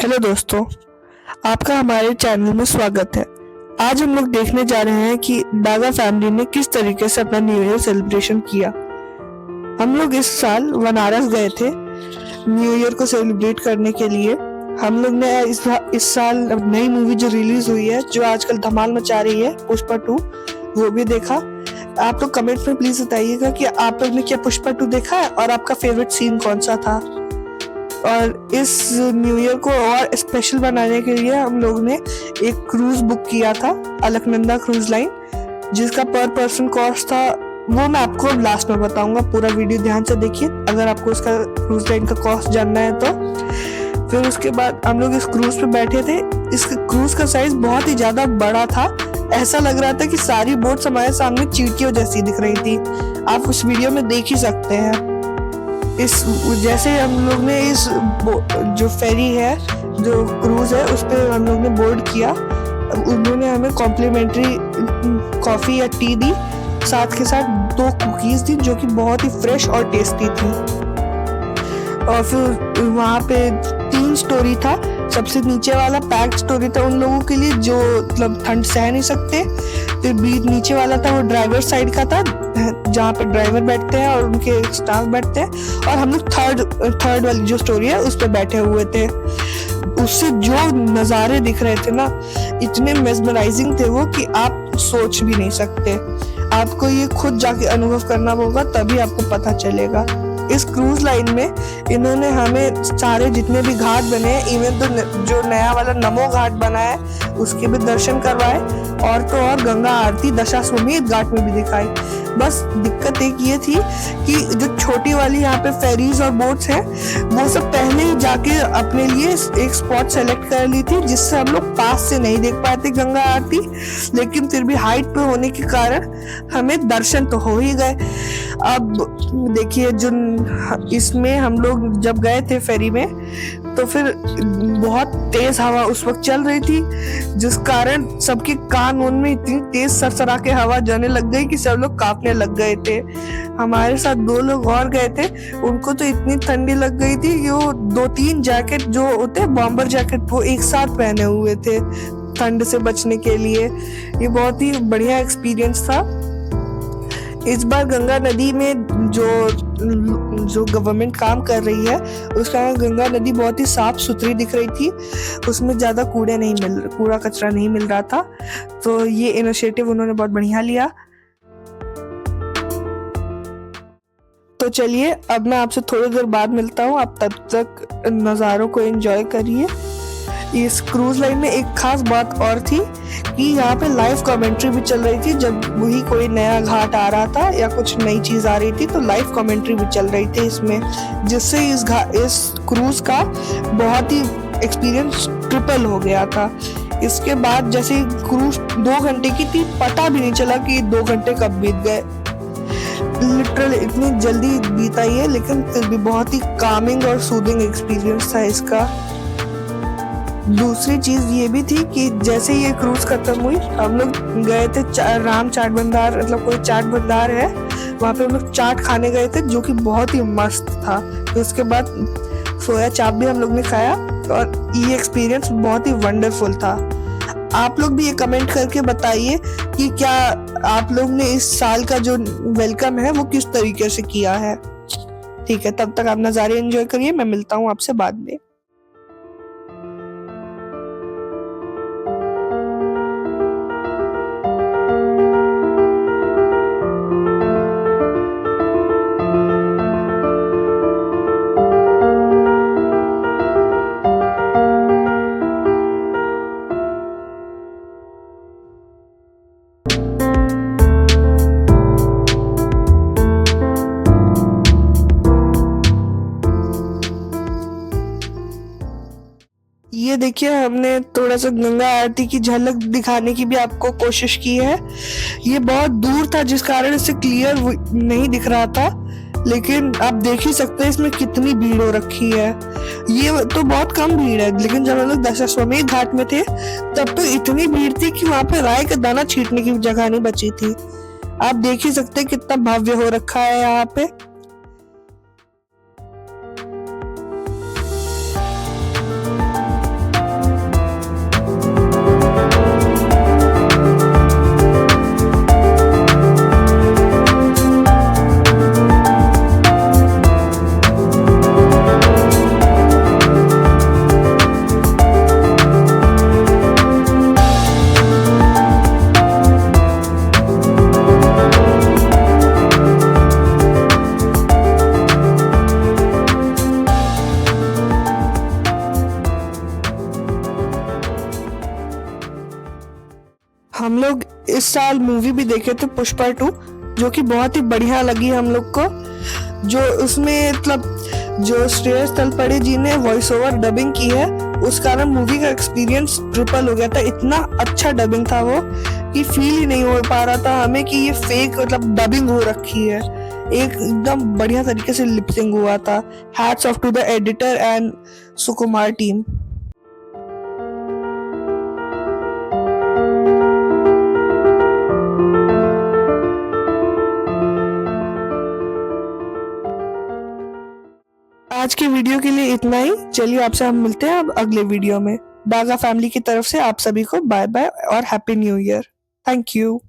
Hello दोस्तों, आपका हमारे चैनल में स्वागत है। आज हम लोग देखने जा रहे हैं कि डागा फैमिली ने किस तरीके से अपना न्यू ईयर सेलिब्रेशन किया। हम लोग इस साल बनारस गए थे न्यू ईयर को सेलिब्रेट करने के लिए। हम लोग ने इस साल नई मूवी जो रिलीज हुई है, जो आजकल धमाल मचा रही है, पुष्पा 2, वो भी देखा। आप लोग कमेंट में प्लीज बताइएगा कि आप लोग ने क्या पुष्पा 2 देखा है और आपका फेवरेट सीन कौन सा था। और इस न्यू ईयर को और स्पेशल बनाने के लिए हम लोग ने एक क्रूज बुक किया था, अलकनंदा क्रूज लाइन, जिसका पर पर्सन कॉस्ट था, वो मैं आपको लास्ट में बताऊंगा। पूरा वीडियो ध्यान से देखिए अगर आपको इसका क्रूज लाइन का कॉस्ट जानना है तो। फिर उसके बाद हम लोग इस क्रूज पे बैठे थे। इस क्रूज का साइज बहुत ही ज्यादा बड़ा था। ऐसा लग रहा था कि सारी बोट्स हमारे सामने चींटियों जैसी दिख रही थी। आप उस वीडियो में देख ही सकते हैं। इस जैसे हम लोग ने इस जो फेरी है, जो क्रूज है, उस पर हम लोग ने बोर्ड किया। उन्होंने हमें कॉम्प्लीमेंट्री कॉफी या टी दी, साथ के साथ 2 कुकीज दी जो कि बहुत ही फ्रेश और टेस्टी थी। और फिर वहाँ पे 3 स्टोरी था। सबसे नीचे वाला पैक्ड स्टोरी था उन लोगों के लिए जो मतलब ठंड सह नहीं सकते। फिर बीच नीचे वाला था वो ड्राइवर साइड का था, जहाँ पे ड्राइवर बैठते हैं और उनके स्टाफ बैठते हैं। और हम लोग थर्ड वाली जो स्टोरी है उस पे बैठे हुए थे। उससे जो नज़ारे दिख रहे थे ना, इतने मेस्मराइजिंग थे वो कि आप सोच भी नहीं सकते। आपको ये खुद जाके अनुभव करना होगा, तभी आपको पता चलेगा। इस क्रूज लाइन में इन्होंने हमें सारे जितने भी घाट बने हैं, इवन तो जो नया वाला नमो घाट बना है उसके भी दर्शन करवाए, और तो और गंगा आरती दशाश्वमेध घाट में भी दिखाई। बस दिक्कत एक ये थी कि जो छोटी वाली यहाँ पे फेरीज और बोट्स हैं, वो सब पहले ही जाके अपने लिए एक स्पॉट सेलेक्ट कर ली थी, जिससे हम लोग पास से नहीं देख पाए थे गंगा आरती। लेकिन फिर भी हाइट पे होने के कारण हमें दर्शन तो हो ही गए। अब देखिए, जो इसमें हम लोग जब गए थे फेरी में, तो फिर बहुत तेज हवा उस वक्त चल रही थी, जिस कारण सबके कान उन में इतनी तेज सरसरा के हवा जाने लग गई कि सब लोग कांपने लग गए थे। हमारे साथ 2 लोग और गए थे, उनको तो इतनी ठंडी लग गई थी कि वो 2-3 जैकेट जो होते हैं बॉम्बर जैकेट, वो एक साथ पहने हुए थे ठंड से बचने के लिए। ये बहुत ही बढ़िया एक्सपीरियंस था। इस बार गंगा नदी में जो गवर्नमेंट काम कर रही है, उसका गंगा नदी बहुत ही साफ सुथरी दिख रही थी। उसमें ज्यादा कूड़ा कचरा नहीं मिल रहा था। तो ये इनिशिएटिव उन्होंने बहुत बढ़िया लिया। तो चलिए, अब मैं आपसे थोड़ी देर बाद मिलता हूँ। आप तब तक नज़ारों को एंजॉय करिए। इस क्रूज लाइन में एक खास बात और थी कि यहाँ पे लाइव कमेंट्री भी चल रही थी। जब वही कोई नया घाट आ रहा था या कुछ नई चीज आ रही थी, तो लाइव कमेंट्री भी चल रही थी इसमें, जिससे इस क्रूज का बहुत ही एक्सपीरियंस ट्रिपल हो गया था। इसके बाद जैसे क्रूज 2 घंटे की थी, पता भी नहीं चला कि 2 घंटे कब बीत गए। लिटरली इतनी जल्दी बीता ही है, लेकिन फिर भी बहुत ही कामिंग और सूदिंग एक्सपीरियंस था इसका। दूसरी चीज ये भी थी कि जैसे ये क्रूज खत्म हुई, हम लोग गए थे राम चाट भंडार, मतलब कोई चाट भंडार है, वहाँ पे हम लोग चाट खाने गए थे, जो कि बहुत ही मस्त था। तो उसके बाद सोया चाप भी हम लोग ने खाया, और ये एक्सपीरियंस बहुत ही वंडरफुल था। आप लोग भी ये कमेंट करके बताइए कि क्या आप लोग ने इस साल का जो वेलकम है वो किस तरीके से किया है। ठीक है, तब तक आप नज़ारे एंजॉय करिए। मैं मिलता हूँ आपसे बाद में। ये देखिए, हमने थोड़ा सा गंगा आरती की झलक दिखाने की भी आपको कोशिश की है। ये बहुत दूर था, जिस कारण इसे क्लियर नहीं दिख रहा था, लेकिन आप देख ही सकते हैं इसमें कितनी भीड़ हो रखी है। ये तो बहुत कम भीड़ है, लेकिन जब हम लोग दशाश्वमेध घाट में थे, तब तो इतनी भीड़ थी कि वहां पे राय का दाना छींटने की जगह नहीं बची थी। आप देख ही सकते हैं कितना भव्य हो रखा है यहाँ पे। हम लोग इस साल मूवी भी देखे थे पुष्पा 2, जो कि बहुत ही बढ़िया लगी हम लोग को। जो उसमें मतलब जो श्रेयस तलपड़े जी ने वॉइस ओवर डबिंग की है, उस कारण मूवी का एक्सपीरियंस ट्रिपल हो गया था। इतना अच्छा डबिंग था वो कि फील ही नहीं हो पा रहा था हमें कि ये फेक मतलब डबिंग हो रखी है। एकदम बढ़िया तरीके से लिपसिंग हुआ था। Hats off to the editor and Sukumar team. आज के वीडियो के लिए इतना ही। चलिए आपसे हम मिलते हैं अब अगले वीडियो में। डागा फैमिली की तरफ से आप सभी को बाय बाय और happy new year. Thank you.